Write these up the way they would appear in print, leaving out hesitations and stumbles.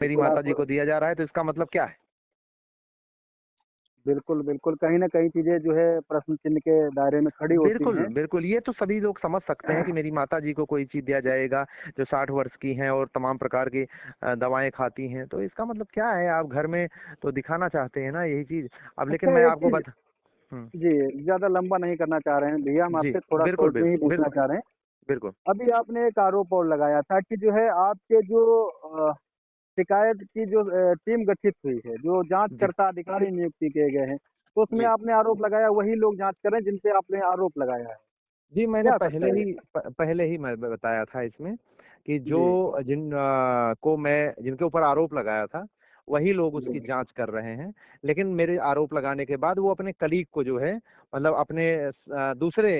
मेरी बिल्कुल माता आप जी को दिया जा रहा है, तो इसका मतलब क्या है? बिल्कुल, बिल्कुल, कहीं न कहीं चीज़ें जो है प्रश्न चिन्ह के दायरे में खड़ी होती बिल्कुल, हैं। बिल्कुल, ये तो सभी लोग समझ सकते हैं कि मेरी माताजी को कोई चीज़ दिया जाएगा जो 60 वर्ष की हैं और तमाम प्रकार की दवाएँ खाती हैं, तो इसका मतलब क्या है? आप घर में तो दिखाना चाहते हैं ना यही चीज़। अब लेकिन अच्छा मैं एक आपको चीज़ हुँ, जी, ज़्यादा लंबा नहीं करना चाह रहे हैं भैया, हम जी, आपसे थोड़ा बिल्कुल, शॉर्ट में ही पूछना बिल्कुल, चाह रहे हैं। बिल्कुल। अभी आपने एक आरोप और लगाया था कि जो है आपके जो शिकायत की जो टीम गठित हुई है, जो जी, जाँचकर्ता अधिकारी नियुक्ति किए गए हैं, तो उसमें जी। आपने आरोप लगाया वही लोग जाँच कर रहे हैं जिन पे आपने आरोप लगाया है। जी, मैंने क्या सच पहले है ये? ही पहले ही मैं बताया था इसमें कि जी, को मैं जिनके ऊपर आरोप लगाया था, वही लोग जी, उसकी जाँच कर रहे हैं। लेकिन मेरे आरोप लगाने के बाद वो अपने कलीग को जो है मतलब अपने दूसरे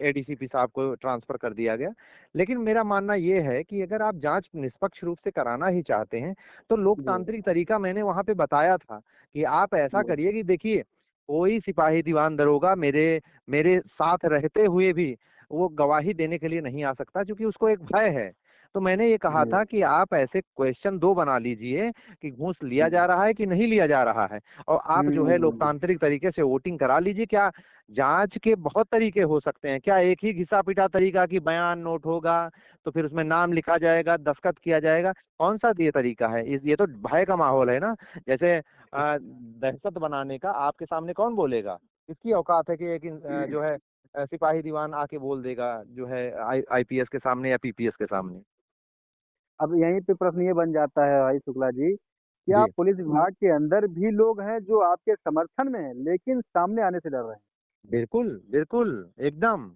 एडीसीपी साहब को ट्रांसफ़र कर दिया गया। लेकिन मेरा मानना ये है कि अगर आप जाँच निष्पक्ष रूप से कराना ही चाहते हैं, तो जी, लोकतांत्रिक तरीका मैंने वहाँ पे बताया था कि आप ऐसा जी, करिए कि देखिए, कोई सिपाही दीवान दरोगा मेरे मेरे साथ रहते हुए भी वो गवाही देने के लिए नहीं आ सकता क्योंकि उसको एक भय है। तो मैंने ये कहा जी, था कि आप ऐसे क्वेश्चन 2 बना लीजिए कि घूस लिया जा जी। रहा है कि नहीं लिया जा रहा है और आप जो है हुँ, लोकतांत्रिक तरीके से वोटिंग करा लीजिए। क्या जाँच के बहुत तरीके हो सकते हैं, क्या एक ही घिसा-पिटा तरीका कि बयान नोट होगा, तो फिर उसमें नाम लिखा जाएगा, दस्तखत किया जाएगा, कौन-सा ये तरीका है? ये तो भय का माहौल है ना, जैसे दहशत बनाने का आपके सामने कौन बोलेगा? किसकी औकात है कि जो है सिपाही दीवान आके बोल देगा जो है आईपीएस के सामने या पीपीएस के सामने। अब यहीं पे प्रश्न ये बन जाता है भाई शुक्ला जी, क्या जी, पुलिस विभाग के अंदर भी लोग हैं जो आपके समर्थन में हैं, लेकिन सामने आने से डर रहे हैं? बिल्कुल, बिल्कुल, एकदम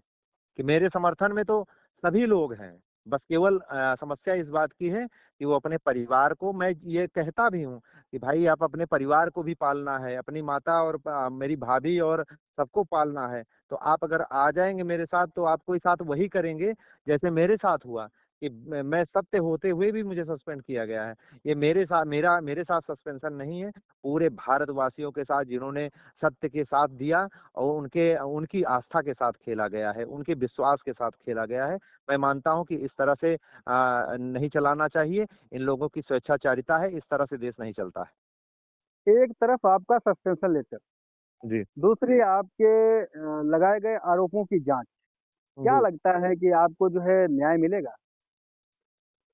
कि मेरे समर्थन में तो सभी लोग हैं। बस केवल समस्या इस बात की है कि वो अपने परिवार को मैं ये कहता भी हूँ कि भाई आप अपने परिवार को भी पालना है, अपनी माता और मेरी भाभी और सबको पालना है। तो आप अगर आ जाएँगे मेरे साथ तो आपको साथ वही करेंगे जैसे मेरे साथ हुआ कि मैं सत्य होते हुए भी मुझे सस्पेंड किया गया है। ये मेरे साथ सस्पेंशन नहीं है, पूरे भारतवासियों के साथ जिन्होंने सत्य के साथ दिया और उनकी आस्था के साथ खेला गया है, उनके विश्वास के साथ खेला गया है। मैं मानता हूँ कि इस तरह से नहीं चलाना चाहिए, इन लोगों की स्वेच्छाचारिता है, इस तरह से देश नहीं चलता है। एक तरफ आपका सस्पेंशन लेटर, जी, दूसरी आपके लगाए गए आरोपों की जाँच। क्या जी। लगता है कि आपको जो है न्याय मिलेगा?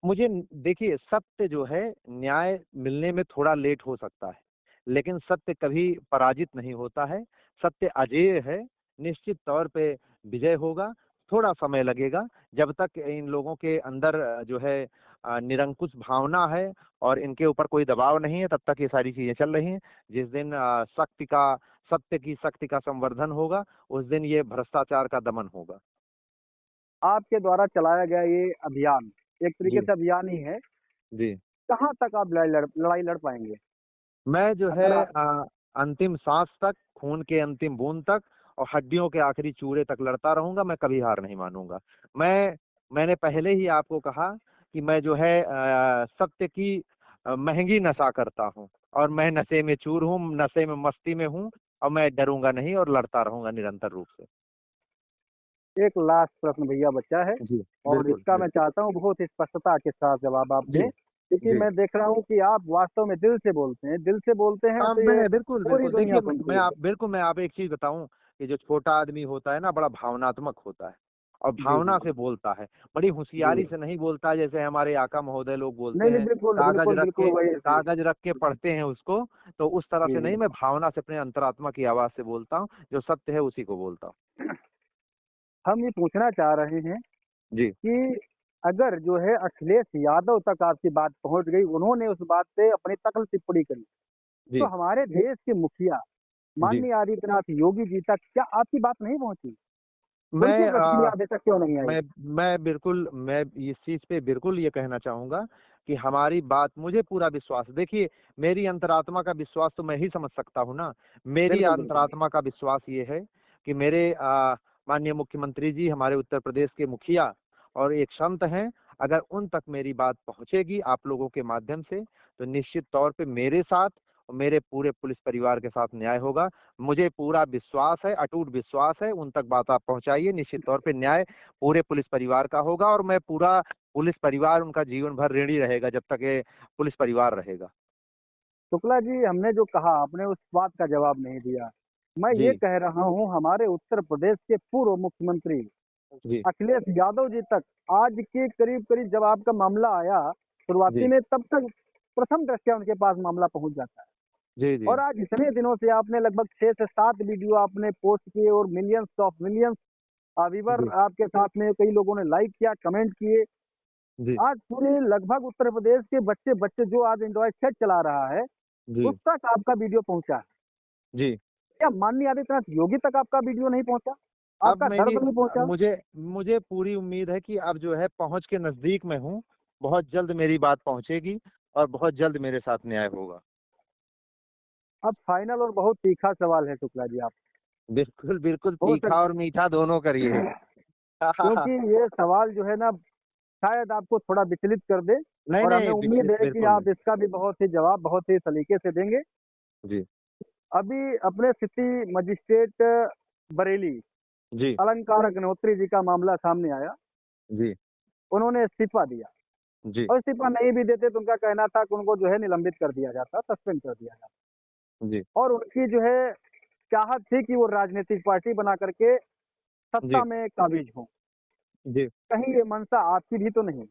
देखिए सत्य जो है न्याय मिलने में थोड़ा लेट हो सकता है, लेकिन सत्य कभी पराजित नहीं होता है, सत्य अजेय है, निश्चित तौर पे विजय होगा, थोड़ा समय लगेगा, जब तक इन लोगों के अंदर जो है निरंकुश भावना है और इनके ऊपर कोई दबाव नहीं है, तब तक ये सारी चीज़ें चल रही हैं। जिस दिन सत्य की शक्ति का संवर्धन होगा, उस दिन ये भ्रष्टाचार का दमन होगा। आपके द्वारा चलाया गया ये अभियान, एक तरीके जी, से अभियान ही है, जी। कहाँ तक आप लड़ाई लड़ पाएँगे? मैं जो है अगर आप अंतिम साँस तक, खून के अंतिम बूँद तक और हड्डियों के आखिरी चूरे तक लड़ता रहूँगा, मैं कभी हार नहीं मानूँगा। मैंने पहले ही आपको कहा कि मैं जो है सत्य की महँगी नशा करता हूँ और मैं नशे में चूर हूँ, नशे में मस्ती में हूँ और मैं डरूँगा नहीं और लड़ता रहूँगा निरंतर रूप से। एक लास्ट प्रश्न भैया बचा है जी, और बिल्कुल, इसका मैं बिल्कुल। चाहता हूँ बहुत ही स्पष्टता के साथ जवाब आप जी, दें, क्योंकि जी। मैं देख रहा हूँ कि आप वास्तव में दिल से बोलते हैं तो ये मैं बिल्कुल, पूरी बिल्कुल। दुनिया देखिए सुनती है। मैं आप एक चीज़ बताऊँ कि जो छोटा आदमी होता है ना, बड़ा भावनात्मक होता है और जी, जी, भावना से बोलता है। बड़ी जी। होशियारी से नहीं बोलता है, जैसे हमारे आका महोदय लोग बोलते नहीं, नहीं, हैं, बिल्कुल, बिल्कुल, बिल्कुल वही जी, कागज़ रख के पढ़ते हैं उसको, तो उस तरह जी, से नहीं, जी। मैं भावना से अपने अंतरात्मा की आवाज़ से बोलता हूँ, जो सत्य है उसी को बोलता हूँ। हम ये पूछना चाह रहे हैं जी, कि अगर जो है अखिलेश यादव तक आपकी बात पहुँच गई, उन्होंने उस बात पे अपनी नकल टिप्पणी करी, तो जी, हमारे देश के मुखिया जी। माननीय आदित्यनाथ योगी जी तक क्या आपकी बात नहीं पहुँची? उनकी मैं प्रतिक्रिया अभी तक क्यों नहीं आई? मैं इस चीज़ पे बिल्कुल ये कहना चाहूँगा कि हमारी बात मुझे पूरा विश्वास देखिए, मेरी अंतरात्मा का विश्वास तो मैं ही समझ सकता हूँ ना। मेरी बिल्कुल, बिल्कुल। अंतरात्मा का विश्वास ये है कि मेरे माननीय मुख्यमंत्री जी, हमारे उत्तर प्रदेश के मुखिया और एक संत हैं, अगर उन तक मेरी बात पहुँचेगी आप लोगों के माध्यम से, तो निश्चित तौर पे मेरे साथ और मेरे पूरे पुलिस परिवार के साथ न्याय होगा। मुझे पूरा विश्वास है, अटूट विश्वास है, उन तक बात आप पहुँचाइए, निश्चित तौर पे न्याय पूरे पुलिस परिवार का होगा और मैं पूरा पुलिस परिवार उनका जीवन भर ऋणी रहेगा जब तक ये पुलिस परिवार रहेगा। शुक्ला जी, हमने जो कहा आपने उस बात का जवाब नहीं दिया। मैं ये जी, कह रहा हूँ हमारे उत्तर प्रदेश के पूर्व मुख्यमंत्री जी, अखिलेश यादव जी तक आज के करीब-करीब जब आपका मामला आया शुरुआती जी, में तब तक प्रथम दृष्टया उनके पास मामला पहुँच जाता है। जी, जी, और आज इतने दिनों से आपने लगभग 6 से 7 वीडियो आपने पोस्ट किए और मिलियंस ऑफ मिलियंस व्यूवर जी, आपके साथ में कई लोगों ने लाइक किया, कमेंट किए। जी, आज पूरे लगभग उत्तर प्रदेश के बच्चे-बच्चे जो आज एंड्रॉइड सेट चला रहा है, जी, उस तक आपका वीडियो पहुँचा है। जी। क्या माननीय आदित्यनाथ योगी तक आपका वीडियो नहीं पहुँचा? अब आपका मेरी दर्द नहीं पहुँचा? मुझे मुझे पूरी उम्मीद है कि अब जो है पहुँच के नज़दीक मैं हूँ, बहुत जल्द मेरी बात पहुँचेगी और बहुत जल्द मेरे साथ न्याय होगा। अब फाइनल और बहुत तीखा सवाल है शुक्ला जी आप बिल्कुल, बिल्कुल हो तीखा सक और मीठा दोनों करिए। क्योंकि ये सवाल जो है ना शायद आपको थोड़ा विचलित कर दे नहीं, और हमें नहीं, उम्मीद विचलित है कि बिल्कुल नहीं। आप इसका भी बहुत ही जवाब बहुत ही सलीके से देंगे। जी, अभी अपने सिटी मजिस्ट्रेट बरेली जी, अलंकार अग्निहोत्री जी का मामला सामने आया। जी, उन्होंने इस्तीफा दिया जी, और इस्तीफा नहीं भी देते तो उनका कहना था कि उनको जो है निलंबित कर दिया जाता, सस्पेंड कर दिया जाता जी, और उनकी जो है चाहत थी कि वो राजनीतिक पार्टी बना करके सत्ता जी, में काबिज हों। जी। कहीं ये मंशा आपकी भी तो नहीं?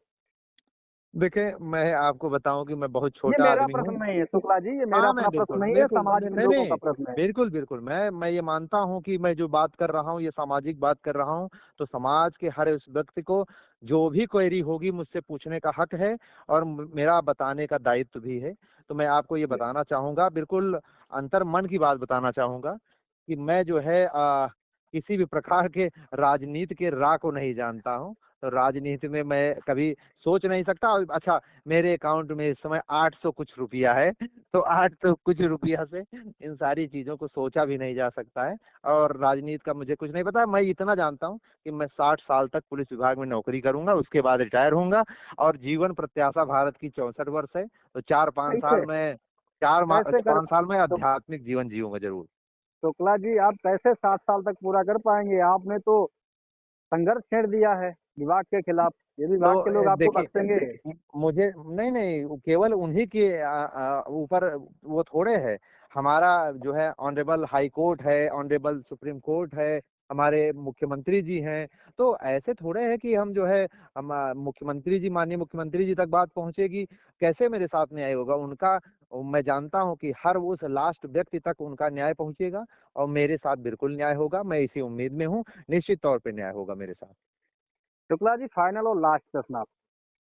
देखिए, मैं आपको बताऊँ कि मैं बहुत ये छोटा मेरा आदमी हूँ। प्रश्न नहीं है शुक्ला जी, ये मेरा हाँ, अपना मैं प्रश्न बिल्कुल, नहीं है, बिल्कुल समाज के नहीं, लोगों का नहीं, प्रश्न है। बिल्कुल, बिल्कुल, मैं ये मानता हूँ कि मैं जो बात कर रहा हूँ, ये सामाजिक बात कर रहा हूँ, तो समाज के हर उस व्यक्ति को जो भी क्वेरी होगी मुझसे पूछने का हक है और मेरा बताने का दायित्व भी है। तो मैं आपको ये बताना चाहूँगा, बिल्कुल अंतर्मन की बात बताना चाहूँगा कि मैं जो है किसी भी प्रकार के राजनीति के राह को नहीं जानता हूँ। तो राजनीति में मैं कभी सोच नहीं सकता और अच्छा मेरे अकाउंट में इस समय 800 कुछ रुपया है, तो 800 कुछ रुपया से इन सारी चीज़ों को सोचा भी नहीं जा सकता है और राजनीति का मुझे कुछ नहीं पता। मैं इतना जानता हूँ कि मैं 60 साल तक पुलिस विभाग में नौकरी करूँगा, उसके बाद रिटायर होऊँगा और जीवन प्रत्याशा भारत की 64 वर्ष है, तो 4-5 साल कैसे? में कैसे कर 5 साल में तो आध्यात्मिक जीवन जीऊँगा ज़रूर। शुक्ला जी आप कैसे 7 साल तक पूरा कर पाएँगे? आपने तो संघर्ष छेड़ दिया है विभाग के खिलाफ। ये विभाग तो के लोग आपको देखिए बख्शेंगे? मुझे नहीं, नहीं वो केवल उन्हीं के ऊपर वो थोड़े है। हमारा जो है ऑनरेबल हाई कोर्ट है, ऑनरेबल सुप्रीम कोर्ट है, हमारे मुख्यमंत्री जी हैं। तो ऐसे थोड़े है कि हम जो है हम मुख्यमंत्री जी माननीय मुख्यमंत्री जी तक बात पहुँचेगी, कैसे मेरे साथ न्याय होगा? उनका मैं जानता हूँ कि हर उस लास्ट व्यक्ति तक उनका न्याय पहुँचेगा और मेरे साथ बिल्कुल न्याय होगा। मैं इसी उम्मीद में हूँ, निश्चित तौर पे न्याय होगा मेरे साथ। शुक्ला जी फाइनल और लास्ट प्रश्न आप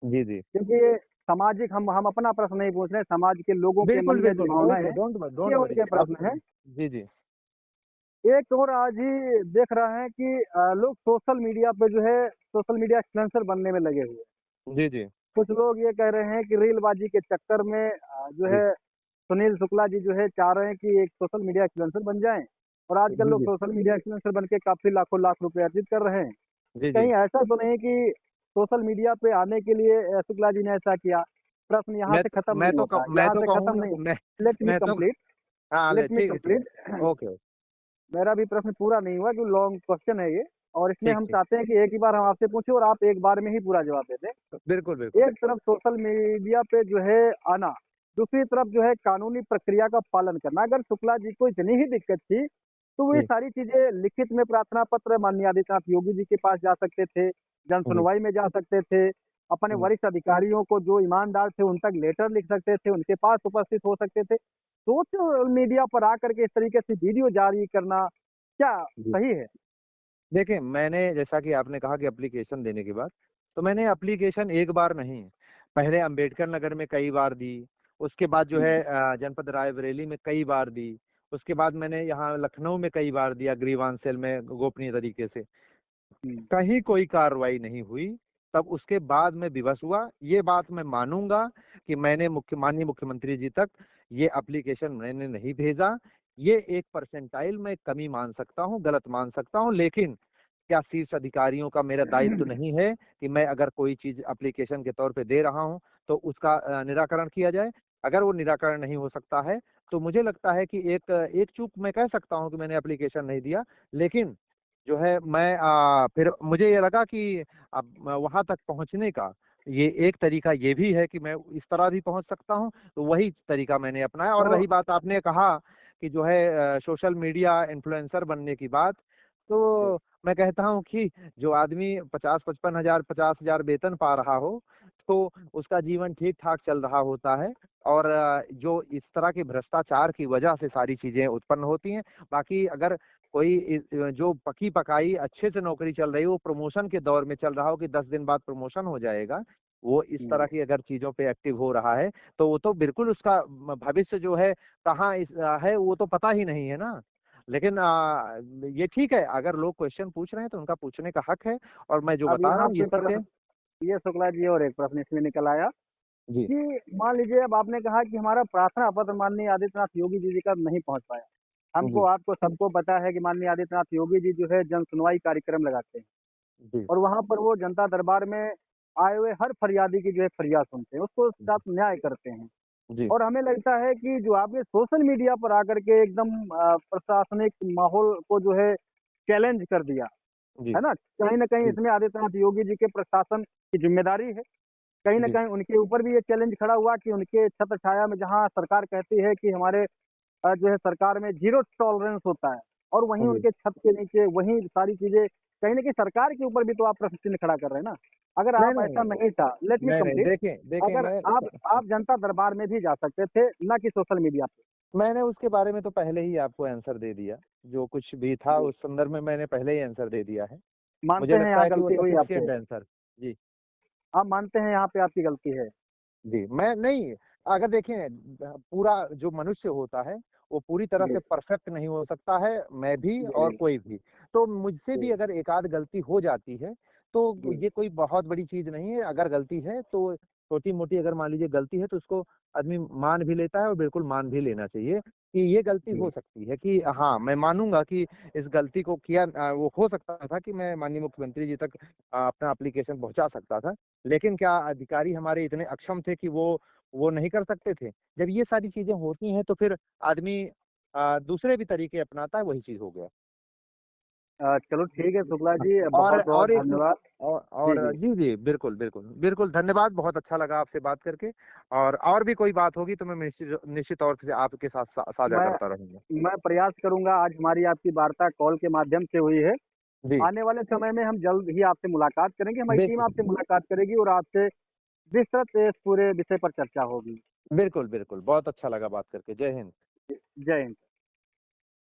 जी, जी। क्योंकि ये सामाजिक हम अपना प्रश्न नहीं पूछ रहे हैं, समाज के लोगों के मन बिल्कुल, में जो बिल्कुल। भावनाएँ ओके, हैं, ये डोंट वरी उनके आप प्रश्न हैं। जी, जी। एक और आज ही देख रहे हैं कि लोग सोशल मीडिया पे जो है सोशल मीडिया इन्फ्लुएंसर बनने में लगे हुए हैं। जी, जी। कुछ लोग ये कह रहे हैं कि रीलबाजी के चक्कर में जो जी। है सुनील शुक्ला जी जो है चाह रहे हैं कि एक सोशल मीडिया इन्फ्लुएंसर बन जाएं और आजकल जी, लोग जी। सोशल मीडिया इन्फ्लुएंसर बन के काफी लाखों लाख रुपए अर्जित कर रहे हैं। जी, जी। कहीं ऐसा तो नहीं कि सोशल मीडिया पे आने के लिए शुक्ला जी ने ऐसा किया? प्रश्न यहाँ से खत्म नहीं होता, मैं यहाँ तो से खत्म कहूँगा नहीं। मैं लेट मी मैं तो कंप्लीट हाँ, ले लेट मी ठीक है, ठीक कंप्लीट है। Okay, okay. मेरा भी प्रश्न पूरा नहीं हुआ क्योंकि लॉन्ग क्वेश्चन है ये और इसमें ठीक, हम ठीक। चाहते हैं कि एक ही बार हम आपसे पूछें और आप एक बार में ही पूरा जवाब दे दें। बिल्कुल, बिल्कुल। एक तरफ सोशल मीडिया पे जो है आना, दूसरी तरफ जो है कानूनी प्रक्रिया का पालन करना। अगर शुक्ला जी को इतनी ही दिक्कत थी, तो वो ये जी। सारी चीज़ें लिखित में प्रार्थना पत्र माननीय आदित्यनाथ योगी जी के पास जा सकते थे, जन जी, सुनवाई में जा सकते थे, अपने जी। वरिष्ठ अधिकारियों को जो ईमानदार थे उन तक लेटर लिख सकते थे, उनके पास उपस्थित हो सकते थे। सोशल मीडिया पर आकर के इस तरीके से वीडियो जारी करना, क्या जी। सही है? देखिए, मैंने जैसा कि आपने कहा कि एप्लीकेशन देने के बाद, तो मैंने एप्लीकेशन एक बार नहीं, पहले अम्बेडकर नगर में कई बार दी, उसके बाद जो है जनपद रायबरेली में कई बार दी, उसके बाद मैंने यहाँ लखनऊ में कई बार दिया ग्रीवांस सेल में गोपनीय तरीके से। हुँ, कहीं कोई कार्रवाई नहीं हुई, तब उसके बाद मैं विवश हुआ। ये बात मैं मानूँगा कि मैंने माननीय मुख्यमंत्री जी तक ये एप्लीकेशन मैंने नहीं भेजा। ये 1 परसेंटाइल मैं कमी मान सकता हूँ, गलत मान सकता हूँ, लेकिन क्या शीर्ष अधिकारियों का मेरा दायित्व नहीं है कि मैं अगर कोई चीज़ एप्लीकेशन के तौर पे दे रहा हूँ, तो उसका निराकरण किया जाए? अगर वो निराकरण नहीं हो सकता है, तो मुझे लगता है कि एक चूक मैं कह सकता हूँ कि मैंने एप्लीकेशन नहीं दिया, लेकिन जो है मैं फिर मुझे ये लगा कि अब वहाँ तक पहुँचने का ये एक तरीका ये भी है कि मैं इस तरह भी पहुंच सकता हूं, तो वही तरीका मैंने अपनाया। और तो रही बात आपने कहा कि जो है सोशल मीडिया इन्फ्लुएंसर बनने की बात, तो मैं कहता हूं कि जो आदमी 50-55 हजार 50 हजार वेतन पा रहा हो, तो उसका जीवन ठीक ठाक चल रहा होता है। और जो इस तरह के भ्रष्टाचार की वजह से सारी चीजें उत्पन्न होती हैं। बाकी अगर कोई जो पकी पकाई अच्छे से नौकरी चल रही है, वो प्रमोशन के दौर में चल रहा हो कि 10 दिन बाद प्रमोशन हो जाएगा, वो इस तरह की अगर चीजों पे एक्टिव हो रहा है, तो वो तो बिल्कुल उसका भविष्य जो है कहाँ है वो तो पता ही नहीं है ना। लेकिन ये ठीक है, अगर लोग क्वेश्चन पूछ रहे हैं तो उनका पूछने का हक है, और मैं जो अब बता रहा यहाँ हूँ ये पे सत्य है। ये शुक्ला जी और एक प्रश्न इसमें निकल आया जी कि मान लीजिए अब आपने कहा कि हमारा प्रार्थना पत्र माननीय आदित्यनाथ योगी जी का नहीं पहुंच पाया। हमको जी आपको सबको पता है कि माननीय आदित्यनाथ योगी जी जो है जन सुनवाई कार्यक्रम लगाते हैं जी और वहां पर वो जनता दरबार में आए हुए हर फरियादी की जो है फरियाद सुनते हैं, उसको साथ न्याय करते हैं। जी और हमें लगता है कि जो आपने सोशल मीडिया पर आकर के एकदम प्रशासनिक माहौल को जो है चैलेंज कर दिया, जी है ना? कहीं न कहीं जी इसमें आदित्यनाथ योगी जी के प्रशासन की ज़िम्मेदारी है। कहीं न जी कहीं उनके ऊपर भी ये चैलेंज खड़ा हुआ कि उनके छत्र छाया में जहाँ सरकार कहती है कि हमारे जो है सरकार में ज़ीरो टॉलरेंस होता है और वहीं जी। उनके छत के नीचे वहीं सारी चीज़ें कहीं न कहीं सरकार के ऊपर भी तो आप प्रश्न चिन्ह खड़ा कर रहे हैं ना। अगर नहीं आप ऐसा नहीं नहीं था, लेट मी नहीं नहीं, कंप्लीट। देखें देखें अगर आप जनता दरबार में भी जा सकते थे, ना कि सोशल मीडिया पे। मैंने उसके बारे में तो पहले ही आपको आंसर दे दिया। जो कुछ भी था जी। उस संदर्भ में मैंने पहले ही आंसर दे दिया है। मानते मुझे हैं लगता यहाँ है कि वो गलती हुई आपसे। Sufficient answer. जी आप मानते हैं यहाँ पे आपकी गलती है। जी। मैं नहीं, अगर देखें पूरा जो मनुष्य होता है वो पूरी तरह जी, से परफेक्ट नहीं हो सकता है, मैं भी और जी, कोई भी। तो मुझसे भी जी, अगर एक आध गलती हो जाती है तो जी, ये कोई बहुत बड़ी चीज नहीं है। अगर गलती है तो छोटी मोटी, अगर मान लीजिए गलती है तो उसको आदमी मान भी लेता है, और बिल्कुल मान भी लेना चाहिए कि ये गलती हो जी, सकती है। कि हाँ, मैं मानूंगा कि इस गलती को किया, वो हो सकता था कि मैं माननीय मुख्यमंत्री जी तक अपना एप्लीकेशन पहुंचा सकता था। लेकिन क्या अधिकारी हमारे इतने अक्षम थे कि वो नहीं कर सकते थे? जब ये सारी चीज़ें होती हैं तो फिर आदमी दूसरे भी तरीके अपनाता है, वही चीज़ हो गया। चलो ठीक है शुक्ला जी, बहुत-बहुत और एक धन्यवाद। जी, और जी। जी, जी, बिल्कुल, बिल्कुल, बिल्कुल धन्यवाद, बहुत अच्छा लगा आपसे बात करके। और भी कोई बात होगी तो मैं निश्चित निश्चित तौर से आपके साथ साझा मैं करता रहूँगा। मैं प्रयास करूँगा, आज हमारी आपकी वार्ता कॉल के माध्यम से हुई है। जी, आने वाले समय में हम जल्द ही आपसे मुलाकात करेंगे, हमारी टीम बिल्कुल, आपसे मुलाकात करेगी और आपसे विस्तृत इस पूरे विषय पर चर्चा होगी। बिल्कुल, बिल्कुल, बहुत अच्छा लगा बात करके। जय हिंद। जय हिंद।